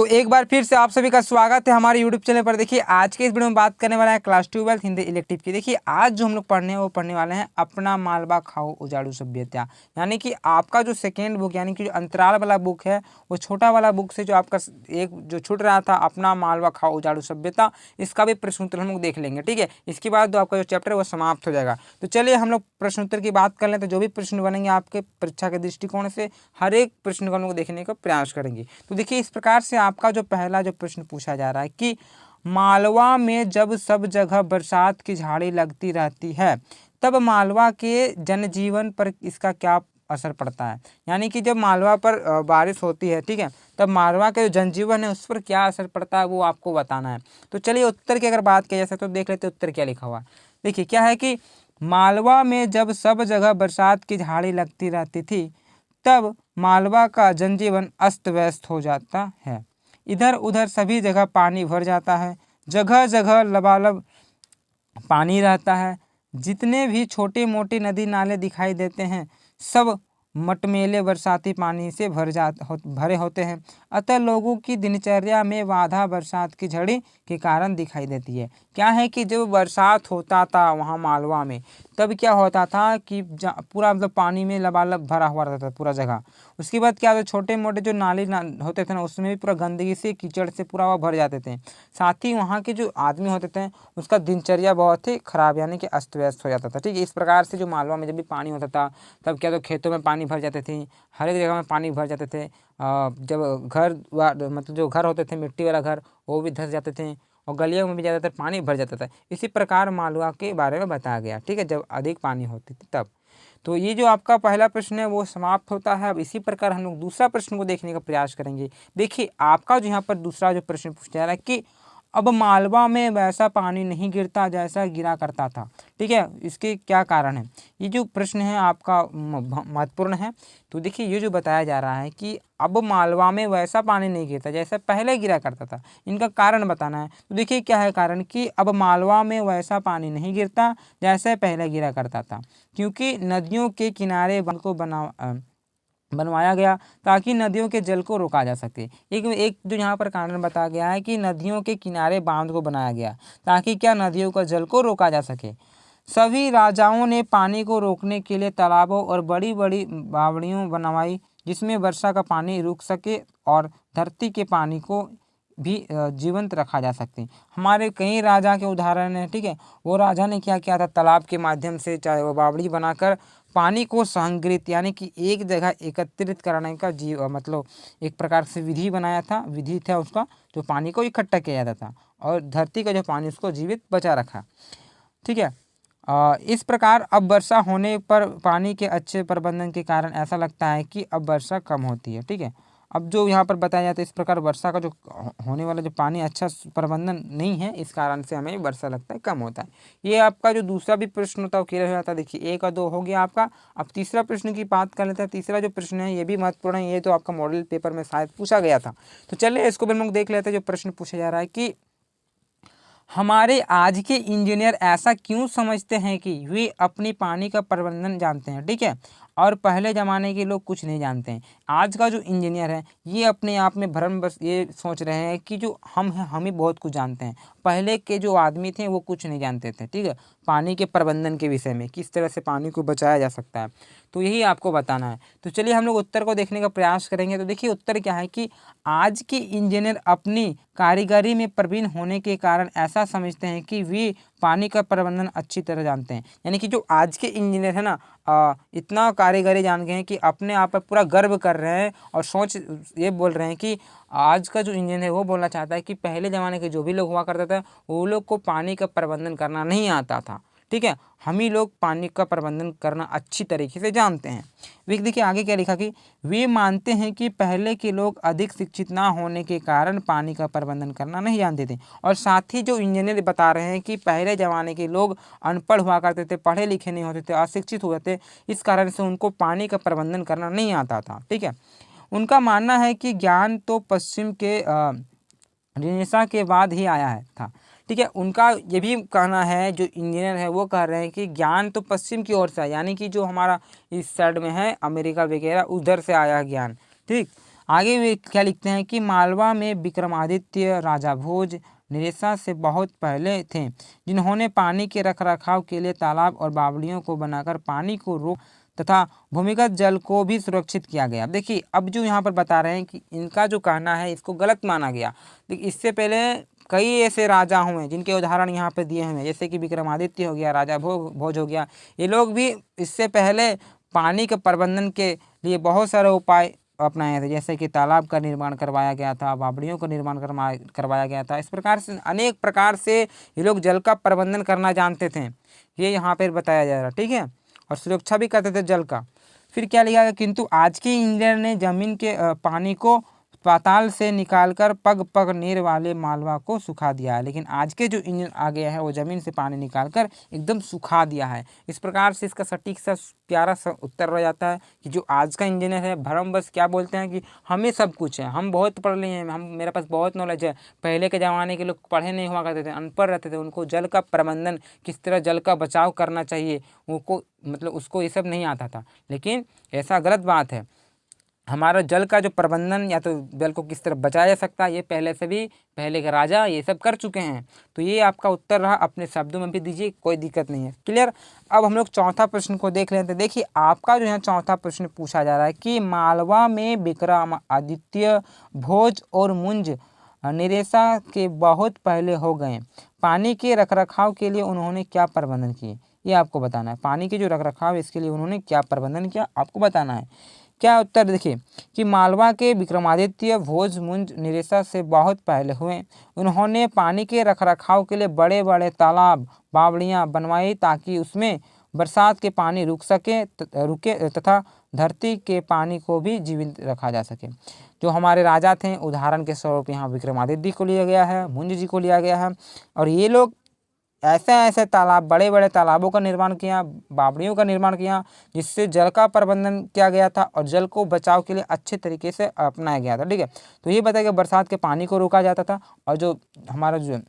तो एक बार फिर से आप सभी का स्वागत है हमारे यूट्यूब चैनल पर। देखिए आज के इस वीडियो में बात करने वाला है क्लास 12 हिंदी इलेक्टिव की। देखिए आज जो हम लोग पढ़ने हैं वो पढ़ने वाले हैं अपना मालवा खाओ उजाड़ू सभ्यता, यानी कि आपका जो सेकेंड बुक यानी कि जो अंतराल वाला बुक है वो छोटा वाला बुक से जो आपका एक जो छूट रहा था अपना मालवा खाओ उजाड़ू सभ्यता, इसका भी प्रश्न उत्तर हम लोग देख लेंगे। ठीक है, इसके बाद जो आपका जो चैप्टर है वो समाप्त हो जाएगा। तो चलिए हम लोग प्रश्न उत्तर की बात कर लें। तो जो भी प्रश्न बनेंगे आपके परीक्षा के दृष्टिकोण से हर एक प्रश्न को हम लोग देखने का प्रयास करेंगे। तो देखिए इस प्रकार से आपका जो पहला जो प्रश्न पूछा जा रहा है कि मालवा में जब सब जगह बरसात की झाड़ी लगती रहती है तब मालवा के जनजीवन पर इसका क्या असर पड़ता है। यानी कि जब मालवा पर बारिश होती है, ठीक है, तब मालवा का जो जनजीवन है उस पर क्या असर पड़ता है वो आपको बताना है। तो चलिए उत्तर की अगर बात की जाए तो देख लेते उत्तर क्या लिखा हुआ है। देखिए क्या है कि मालवा में जब सब जगह बरसात की झाड़ी लगती रहती थी तब मालवा का जनजीवन अस्त व्यस्त हो जाता है। इधर उधर सभी जगह पानी भर जाता है, जगह जगह लबालब पानी रहता है। जितने भी छोटे मोटे नदी नाले दिखाई देते हैं सब मटमेले बरसाती पानी से भरे होते हैं। अतः लोगों की दिनचर्या में बाधा बरसात की झड़ी के कारण दिखाई देती है। क्या है कि जब बरसात होता था वहाँ मालवा में तब क्या होता था कि पूरा मतलब पानी में लबालब भरा हुआ रहता था पूरा जगह। उसके बाद क्या होता, छोटे मोटे जो नाले होते थे ना उसमें भी पूरा गंदगी से कीचड़ से पूरा वह भर जाते थे। साथ ही वहाँ के जो आदमी होते थे उसका दिनचर्या बहुत ही खराब यानी कि अस्त व्यस्त हो जाता था। ठीक है, इस प्रकार से जो मालवा में जब भी पानी होता था तब क्या तो खेतों में पानी भर जाते थे, हर एक जगह में पानी भर जाते थे। जब घर मतलब जो घर होते थे मिट्टी वाला घर वो भी धंस जाते थे और गलियों में भी ज़्यादातर पानी भर जाता था। इसी प्रकार मालवा के बारे में बताया गया। ठीक है, जब अधिक पानी होती थी तब। तो ये जो आपका पहला प्रश्न है वो समाप्त होता है। अब इसी प्रकार हम लोग दूसरा प्रश्न को देखने का प्रयास करेंगे। देखिए आपका जो यहाँ पर दूसरा जो प्रश्न पूछा जा रहा है कि अब मालवा में वैसा पानी नहीं गिरता जैसा गिरा करता था। ठीक है, इसके क्या कारण है। ये जो प्रश्न है आपका महत्वपूर्ण है। तो देखिए ये जो बताया जा रहा है कि अब मालवा में वैसा पानी नहीं गिरता जैसा पहले गिरा करता था, इनका कारण बताना है। तो देखिए क्या है कारण कि अब मालवा में वैसा पानी नहीं गिरता जैसे पहले गिरा करता था, क्योंकि नदियों के किनारे बांध को बनवाया गया ताकि नदियों के जल को रोका जा सके। एक जो यहाँ पर कारण बताया गया है कि नदियों के किनारे बांध को बनाया गया ताकि क्या नदियों का जल को रोका जा सके। सभी राजाओं ने पानी को रोकने के लिए तालाबों और बड़ी बड़ी बावड़ियों बनवाई जिसमें वर्षा का पानी रुक सके और धरती के पानी को भी जीवंत रखा जा सकते। हमारे कई राजा के उदाहरण हैं। ठीक है, वो राजा ने क्या किया था, तालाब के माध्यम से चाहे वो बावड़ी बनाकर पानी को संग्रहित यानी कि एक जगह एकत्रित करने का मतलब एक प्रकार से विधि बनाया था, विधि था उसका, जो पानी को इकट्ठा किया जाता था और धरती का जो पानी उसको जीवित बचा रखा। ठीक है, इस प्रकार अब वर्षा होने पर पानी के अच्छे प्रबंधन के कारण ऐसा लगता है कि अब वर्षा कम होती है। ठीक है, अब जो यहाँ पर बताया जाता है इस प्रकार वर्षा का जो होने वाला जो पानी अच्छा प्रबंधन नहीं है इस कारण से हमें वर्षा लगता है कम होता है। ये आपका जो दूसरा भी प्रश्न होता है वो क्लियर हो जाता है। देखिए 1 और 2 हो गया आपका। अब तीसरा प्रश्न की बात कर लेते हैं। तीसरा जो प्रश्न है ये भी महत्वपूर्ण है, ये तो आपका मॉडल पेपर में शायद पूछा गया था। तो चलिए इसको भी हम लोग देख लेते हैं। जो प्रश्न पूछा जा रहा है कि हमारे आज के इंजीनियर ऐसा क्यों समझते हैं कि वे अपनी पानी का प्रबंधन जानते हैं। ठीक है, और पहले ज़माने के लोग कुछ नहीं जानते हैं। आज का जो इंजीनियर है ये अपने आप में भ्रम बस ये सोच रहे हैं कि जो हम हैं हम ही बहुत कुछ जानते हैं। पहले के जो आदमी थे वो कुछ नहीं जानते थे। ठीक है, पानी के प्रबंधन के विषय में किस तरह से पानी को बचाया जा सकता है, तो यही आपको बताना है। तो चलिए हम लोग उत्तर को देखने का प्रयास करेंगे। तो देखिए उत्तर क्या है कि आज के इंजीनियर अपनी कारीगरी में प्रवीण होने के कारण ऐसा समझते हैं कि वे पानी का प्रबंधन अच्छी तरह जानते हैं। यानी कि जो आज के इंजीनियर है ना इतना कारीगरी जान गए हैं कि अपने आप पर पूरा गर्व कर रहे हैं और सोच ये बोल रहे हैं कि आज का जो इंजीनियर है वो बोलना चाहता है कि पहले ज़माने के जो भी लोग हुआ करते थे वो लोग को पानी का प्रबंधन करना नहीं आता था। ठीक है, हम ही लोग पानी का प्रबंधन करना अच्छी तरीके से जानते हैं। देखिए आगे क्या लिखा कि वे मानते हैं कि पहले के लोग अधिक शिक्षित ना होने के कारण पानी का प्रबंधन करना नहीं जानते थे। और साथ ही जो इंजीनियर बता रहे हैं कि पहले ज़माने के लोग अनपढ़ हुआ करते थे, पढ़े लिखे नहीं होते थे, अशिक्षित हुए थे, इस कारण से उनको पानी का प्रबंधन करना नहीं आता था। ठीक है, उनका मानना है कि ज्ञान तो पश्चिम के रेनेसां के बाद ही आया है था। ठीक है, उनका ये भी कहना है, जो इंजीनियर है वो कह रहे हैं कि ज्ञान तो पश्चिम की ओर से है, यानी कि जो हमारा इस साइड में है अमेरिका वगैरह उधर से आया है ज्ञान। ठीक, आगे वे क्या लिखते हैं कि मालवा में विक्रमादित्य राजा भोज निरेशा से बहुत पहले थे, जिन्होंने पानी के रखरखाव के लिए तालाब और बावड़ियों को बनाकर पानी को रोक तथा भूमिगत जल को भी सुरक्षित किया गया। देखिए अब जो यहाँ पर बता रहे हैं कि इनका जो कहना है इसको गलत माना गया। देखिए इससे पहले कई ऐसे राजा हुए जिनके उदाहरण यहाँ पे दिए हुए हैं, जैसे कि विक्रमादित्य हो गया, राजा भोज हो गया। ये लोग भी इससे पहले पानी के प्रबंधन के लिए बहुत सारे उपाय अपनाए थे, जैसे कि तालाब का निर्माण करवाया गया था, बावड़ियों का निर्माण करवाया गया था। इस प्रकार से अनेक प्रकार से ये लोग जल का प्रबंधन करना जानते थे, ये यहाँ पर बताया जा रहा है। ठीक है, और सुरक्षा भी करते थे जल का। फिर क्या लिखा गया, किंतु आज के इंजीनियर ने जमीन के पानी को पाताल से निकालकर पग पग नीर वाले मालवा को सुखा दिया है। लेकिन आज के जो इंजन आ गया है वो ज़मीन से पानी निकालकर एकदम सुखा दिया है। इस प्रकार से इसका सटीक सा प्यारा सा उत्तर रह जाता है कि जो आज का इंजीनियर है भरमबस क्या बोलते हैं कि हमें सब कुछ है, हम बहुत पढ़ लिए हैं, हम मेरे पास बहुत नॉलेज है। पहले के ज़माने के लोग पढ़े नहीं हुआ करते थे, अनपढ़ रहते थे, उनको जल का प्रबंधन किस तरह जल का बचाव करना चाहिए उनको मतलब उसको ये सब नहीं आता था। लेकिन ऐसा गलत बात है, हमारा जल का जो प्रबंधन या तो जल को किस तरह बचाया जा सकता है ये पहले से भी पहले के राजा ये सब कर चुके हैं। तो ये आपका उत्तर रहा, अपने शब्दों में भी दीजिए, कोई दिक्कत नहीं है। क्लियर। अब हम लोग चौथा प्रश्न को देख लेते हैं। देखिए आपका जो है चौथा प्रश्न पूछा जा रहा है कि मालवा में विक्रमादित्य भोज और मुंज निरेशा के बहुत पहले हो गए, पानी के रखरखाव के लिए उन्होंने क्या प्रबंधन किए, ये आपको बताना है। पानी के जो रखरखाव इसके लिए उन्होंने क्या प्रबंधन किया आपको बताना है। क्या उत्तर देखिए कि मालवा के विक्रमादित्य भोज मुंज निरेशा से बहुत पहले हुए, उन्होंने पानी के रखरखाव के लिए बड़े बड़े तालाब बावड़ियाँ बनवाई ताकि उसमें बरसात के पानी रुके तथा धरती के पानी को भी जीवित रखा जा सके। जो हमारे राजा थे उदाहरण के स्वरूप यहाँ विक्रमादित्य को लिया गया है, मुंज जी को लिया गया है, और ये लोग ऐसे ऐसे तालाब बड़े बड़े तालाबों का निर्माण किया, बावड़ियों का निर्माण किया, जिससे जल का प्रबंधन किया गया था और जल को बचाव के लिए अच्छे तरीके से अपनाया गया था। ठीक है, तो ये बताया कि बरसात के पानी को रोका जाता था और जो हमारा जो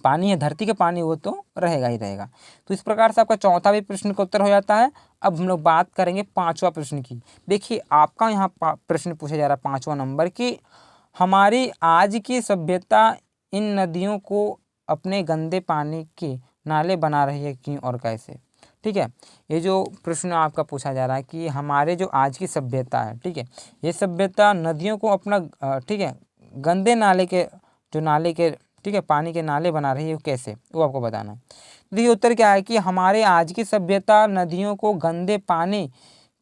पानी है धरती का पानी वो तो रहेगा ही रहेगा। तो इस प्रकार से आपका चौथा भी प्रश्न का उत्तर हो जाता है। अब हम लोग बात करेंगे पाँचवा प्रश्न की। देखिए आपका यहाँ प्रश्न पूछा जा रहा है 5वां नंबर की, हमारी आज की सभ्यता इन नदियों को अपने गंदे पानी के नाले बना रही है, क्यों और कैसे। ठीक है, ये जो प्रश्न आपका पूछा जा रहा है कि हमारे जो आज की सभ्यता है, ठीक है, ये सभ्यता नदियों को अपना ठीक है गंदे नाले के जो नाले के ठीक है पानी के नाले बना रही है, कैसे, वो आपको बताना है। देखिए उत्तर क्या है कि हमारे आज की सभ्यता नदियों को गंदे पानी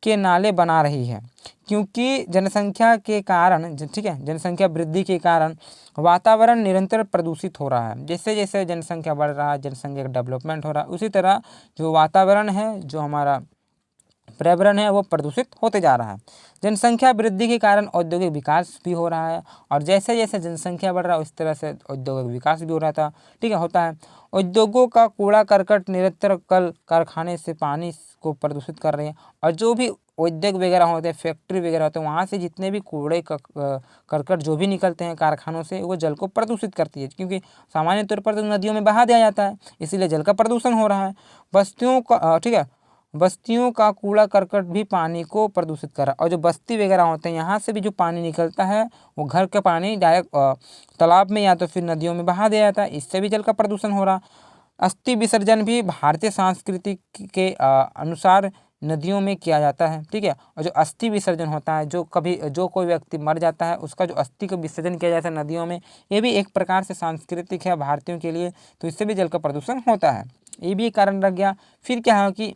के नाले बना रही है, क्योंकि जनसंख्या के कारण ठीक है जनसंख्या वृद्धि के कारण वातावरण निरंतर प्रदूषित हो रहा है। जैसे जैसे जनसंख्या बढ़ रहा है, जनसंख्या का डेवलपमेंट हो रहा है, उसी तरह जो वातावरण है, जो हमारा पर्यावरण है, वो प्रदूषित होते जा रहा है। जनसंख्या वृद्धि के कारण औद्योगिक विकास भी हो रहा है, और जैसे जैसे जनसंख्या बढ़ रहा है उस तरह से औद्योगिक विकास भी हो रहा था। ठीक है, होता है। उद्योगों का कूड़ा करकट निरंतर कल कारखाने से पानी को प्रदूषित कर रहे हैं, और जो भी उद्योग वगैरह होते हैं, फैक्ट्री वगैरह होते हैं, वहाँ से जितने भी कूड़े करकट जो भी निकलते हैं कारखानों से, वो जल को प्रदूषित करती है, क्योंकि सामान्य तौर पर तो नदियों में बहा दिया जाता है, इसीलिए जल का प्रदूषण हो रहा है। बस्तियों का ठीक है बस्तियों का कूड़ा करकट भी पानी को प्रदूषित कर रहा है, और जो बस्ती वगैरह होते हैं यहाँ से भी जो पानी निकलता है वो घर का पानी डायरेक्ट तालाब में या तो फिर नदियों में बहा दिया जाता है, इससे भी जल का प्रदूषण हो रहा। अस्थि विसर्जन भी भारतीय संस्कृति के अनुसार नदियों में किया जाता है। ठीक है, और जो अस्थि विसर्जन होता है, जो कोई व्यक्ति मर जाता है उसका जो अस्थि का विसर्जन किया जाता है नदियों में, ये भी एक प्रकार से सांस्कृतिक है भारतीयों के लिए, तो इससे भी जल का प्रदूषण होता है। ये भी एक कारण रह गया। फिर क्या है कि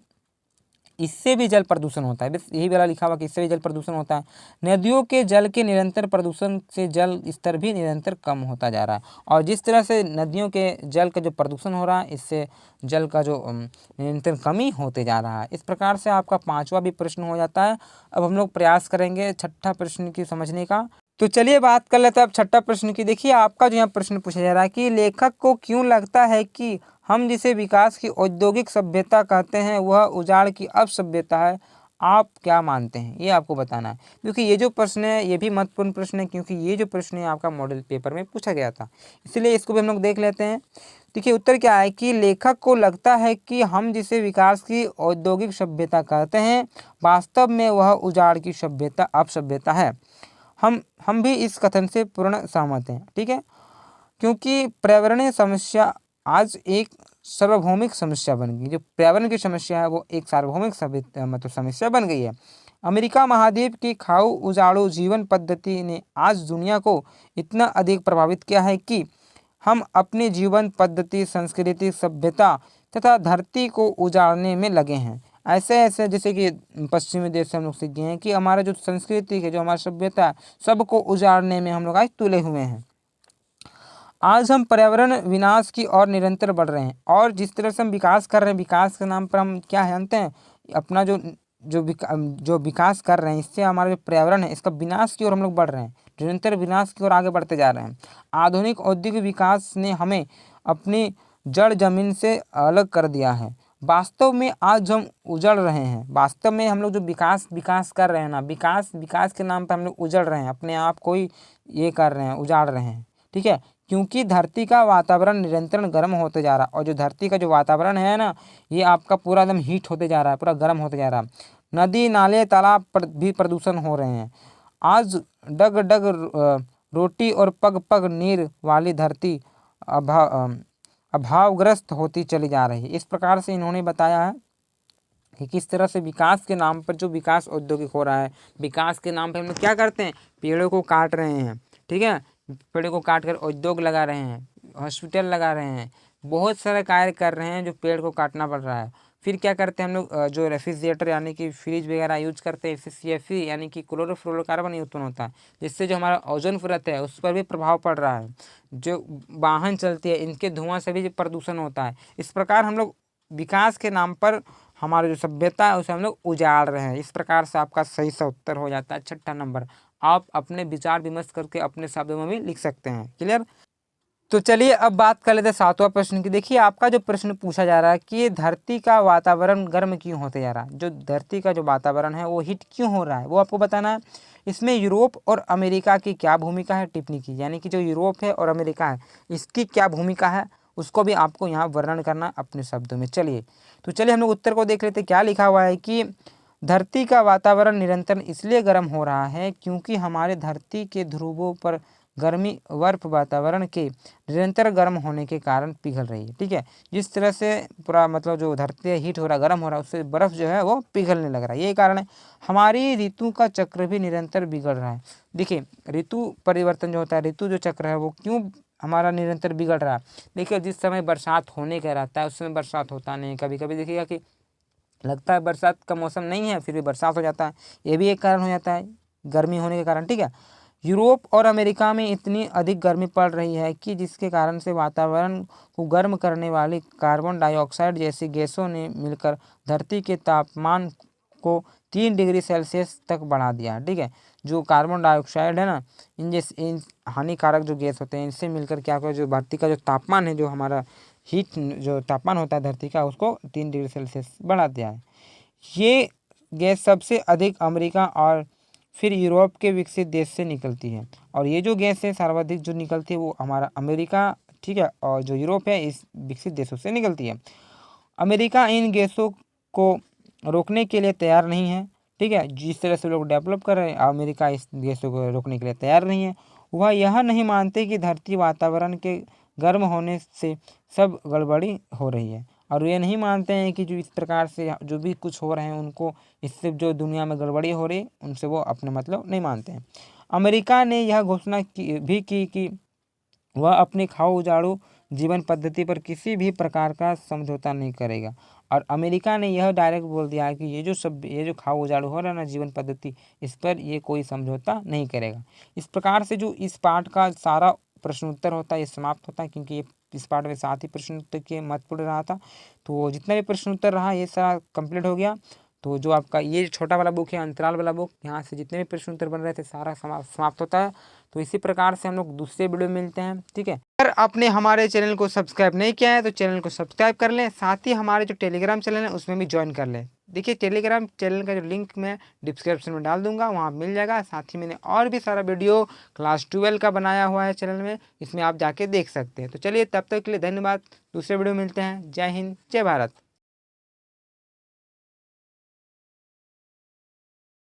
इससे भी जल प्रदूषण होता है, बस यही वाला लिखा हुआ कि इससे भी जल प्रदूषण होता है। नदियों के जल के निरंतर प्रदूषण से जल स्तर भी निरंतर कम होता जा रहा है, और जिस तरह से नदियों के जल का जो प्रदूषण हो रहा है, इससे जल का जो निरंतर कमी होते जा रहा है। इस प्रकार से आपका 5वां भी प्रश्न हो जाता है। अब हम लोग प्रयास करेंगे 6ठा प्रश्न की समझने का। तो चलिए बात कर लेते हैं अब 6ठा प्रश्न की। देखिए आपका जो यहाँ प्रश्न पूछा जा रहा है कि लेखक को क्यों लगता है कि हम जिसे विकास की औद्योगिक सभ्यता कहते हैं वह उजाड़ की अब सभ्यता है, आप क्या मानते हैं, ये आपको बताना है। क्योंकि ये जो प्रश्न है ये भी महत्वपूर्ण प्रश्न है, क्योंकि ये जो प्रश्न है आपका मॉडल पेपर में पूछा गया था, इसलिए इसको भी हम लोग देख लेते हैं। देखिए उत्तर क्या है कि लेखक को लगता है कि हम जिसे विकास की औद्योगिक सभ्यता कहते हैं वास्तव में वह उजाड़ की सभ्यता अब सभ्यता है। हम भी इस कथन से पूर्ण सहमत हैं। ठीक है, क्योंकि पर्यावरणीय समस्या आज एक सार्वभौमिक समस्या बन गई। जो पर्यावरण की समस्या है वो एक सार्वभौमिक मतलब समस्या बन गई है। अमेरिका महाद्वीप की खाऊ उजाड़ू जीवन पद्धति ने आज दुनिया को इतना अधिक प्रभावित किया है कि हम अपनी जीवन पद्धति, संस्कृति, सभ्यता तथा धरती को उजाड़ने में लगे हैं। ऐसे ऐसे जैसे कि पश्चिमी देश से हम लोग सीख गए हैं कि हमारा जो संस्कृति है, जो हमारी सभ्यता है, सबको उजाड़ने में हम लोग आज तुले हुए हैं। आज हम पर्यावरण विनाश की ओर निरंतर बढ़ रहे हैं और जिस तरह से हम विकास कर रहे हैं, विकास के नाम पर हम क्या जानते हैं, अपना जो विकास कर रहे हैं, इससे हमारा जो पर्यावरण है इसका विनाश की ओर हम लोग बढ़ रहे हैं, निरंतर विनाश की ओर आगे बढ़ते जा रहे हैं। आधुनिक औद्योगिक विकास ने हमें अपनी जड़ जमीन से अलग कर दिया है। वास्तव में आज हम उजड़ रहे हैं। वास्तव में हम लोग जो विकास कर रहे हैं ना, विकास के नाम पर हम लोग उजड़ रहे हैं, अपने आप को ही ये कर रहे हैं, उजाड़ रहे हैं। ठीक है, क्योंकि धरती का वातावरण निरंतर गर्म होते जा रहा है और जो धरती का जो वातावरण है ना, ये आपका पूरा एकदम हीट होते जा रहा है, पूरा गर्म होते जा रहा है। नदी नाले तालाब पर भी प्रदूषण हो रहे हैं। आज डग डग रोटी और पग पग नीर वाली धरती अभावग्रस्त होती चली जा रही है। इस प्रकार से इन्होंने बताया है कि किस तरह से विकास के नाम पर जो विकास औद्योगिक हो रहा है, विकास के नाम पर हम लोग क्या करते हैं, पेड़ों को काट रहे हैं। ठीक है, पेड़ों को काट कर उद्योग लगा रहे हैं, हॉस्पिटल लगा रहे हैं, बहुत सारे कार्य कर रहे हैं जो पेड़ को काटना पड़ रहा है। फिर क्या करते हैं हम लोग, जो रेफ्रिजरेटर यानी कि फ्रिज वगैरह यूज करते हैं, इससे CFC यानी कि क्लोरोफ्लोरोकार्बन उत्पन्न होता है, जिससे जो हमारा ओजोन परत है उस पर भी प्रभाव पड़ रहा है। जो वाहन चलती है इनके धुआं से भी प्रदूषण होता है। इस प्रकार हम लोग विकास के नाम पर हमारी जो सभ्यता है उसे हम लोग उजाड़ रहे हैं। इस प्रकार से आपका सही सा उत्तर हो जाता है 6ठा नंबर। आप अपने विचार विमर्श करके अपने शब्दों में भी लिख सकते हैं। क्लियर। तो चलिए अब बात कर लेते हैं 7वां प्रश्न की। देखिए आपका जो प्रश्न पूछा जा रहा है कि धरती का वातावरण गर्म क्यों होते जा रहा है, जो धरती का जो वातावरण है वो हीट क्यों हो रहा है, वो आपको बताना है। इसमें यूरोप और अमेरिका की क्या भूमिका है, टिप्पणी की, यानी कि जो यूरोप है और अमेरिका है इसकी क्या भूमिका है, उसको भी आपको यहाँ वर्णन करना अपने शब्दों में। चलिए हम लोग उत्तर को देख लेते। क्या लिखा हुआ है कि धरती का वातावरण निरंतर इसलिए गर्म हो रहा है क्योंकि हमारे धरती के ध्रुवों पर गर्मी बर्फ वातावरण के निरंतर गर्म होने के कारण पिघल रही है। ठीक है, जिस तरह से पूरा मतलब जो धरती हीट हो रहा है, गर्म हो रहा है, उससे बर्फ जो है वो पिघलने लग रहा है। यही कारण है। हमारी ऋतु का चक्र भी निरंतर बिगड़ रहा है। देखिए ऋतु परिवर्तन जो होता है, ऋतु जो चक्र है वो क्यों हमारा निरंतर बिगड़ रहा है। देखिए जिस समय बरसात होने का रहता है उस समय बरसात होता नहीं। कभी कभी देखिएगा कि लगता है बरसात का मौसम नहीं है फिर भी बरसात हो जाता है, ये भी एक कारण हो जाता है गर्मी होने के कारण। ठीक है, यूरोप और अमेरिका में इतनी अधिक गर्मी पड़ रही है कि जिसके कारण से वातावरण को गर्म करने वाली कार्बन डाइऑक्साइड जैसी गैसों ने मिलकर धरती के तापमान को 3 डिग्री सेल्सियस तक बढ़ा दिया। ठीक है, जो कार्बन डाइऑक्साइड है ना, इन हानिकारक जो गैस होते हैं इनसे मिलकर क्या होगा, जो धरती का जो तापमान है, जो हमारा हीट जो तापमान होता है धरती का, उसको 3 डिग्री सेल्सियस बढ़ा दिया है। ये गैस सबसे अधिक अमेरिका और फिर यूरोप के विकसित देश से निकलती है, और ये जो गैस है सर्वाधिक जो निकलती है वो हमारा अमेरिका, ठीक है, और जो यूरोप है इस विकसित देशों से निकलती है। अमेरिका इन गैसों को रोकने के लिए तैयार नहीं है। ठीक है, जिस तरह से लोग डेवलप कर रहे हैं अमेरिका इस गैसों को रोकने के लिए तैयार नहीं है। वह यह नहीं मानते कि धरती वातावरण के गर्म होने से सब गड़बड़ी हो रही है, और ये नहीं मानते हैं कि जो इस प्रकार से जो भी कुछ हो रहे हैं उनको, इससे जो दुनिया में गड़बड़ी हो रही है उनसे वो अपने मतलब नहीं मानते हैं। अमेरिका ने यह घोषणा की कि वह अपनी खाओ उजाड़ू जीवन पद्धति पर किसी भी प्रकार का समझौता नहीं करेगा, और अमेरिका ने यह डायरेक्ट बोल दिया है कि ये जो खाओ उजाड़ू हो रहा है ना जीवन पद्धति, इस पर ये कोई समझौता नहीं करेगा। इस प्रकार से जो इस पाठ का सारा प्रश्न उत्तर होता है ये समाप्त होता है, क्योंकि ये इस पाठ में 7 ही प्रश्न उत्तर के महत्वपूर्ण रहा था। तो जितना भी प्रश्न उत्तर रहा ये सारा कंप्लीट हो गया। तो जो आपका ये छोटा वाला बुक है अंतराल वाला बुक, यहाँ से जितने भी प्रश्न उत्तर बन रहे थे सारा समाप्त होता है। तो इसी प्रकार से हम लोग दूसरे वीडियो में मिलते हैं। ठीक है, अगर आपने हमारे चैनल को सब्सक्राइब नहीं किया है तो चैनल को सब्सक्राइब कर लें, साथ ही हमारे जो टेलीग्राम चैनल है उसमें भी ज्वाइन कर लें। देखिए टेलीग्राम चैनल का जो लिंक मैं डिस्क्रिप्शन में डाल दूंगा, वहाँ मिल जाएगा। साथ ही मैंने और भी सारा वीडियो क्लास 12 का बनाया हुआ है चैनल में, इसमें आप जाके देख सकते हैं। तो चलिए तब तक के लिए धन्यवाद, दूसरे वीडियो में मिलते हैं। जय हिंद, जय भारत।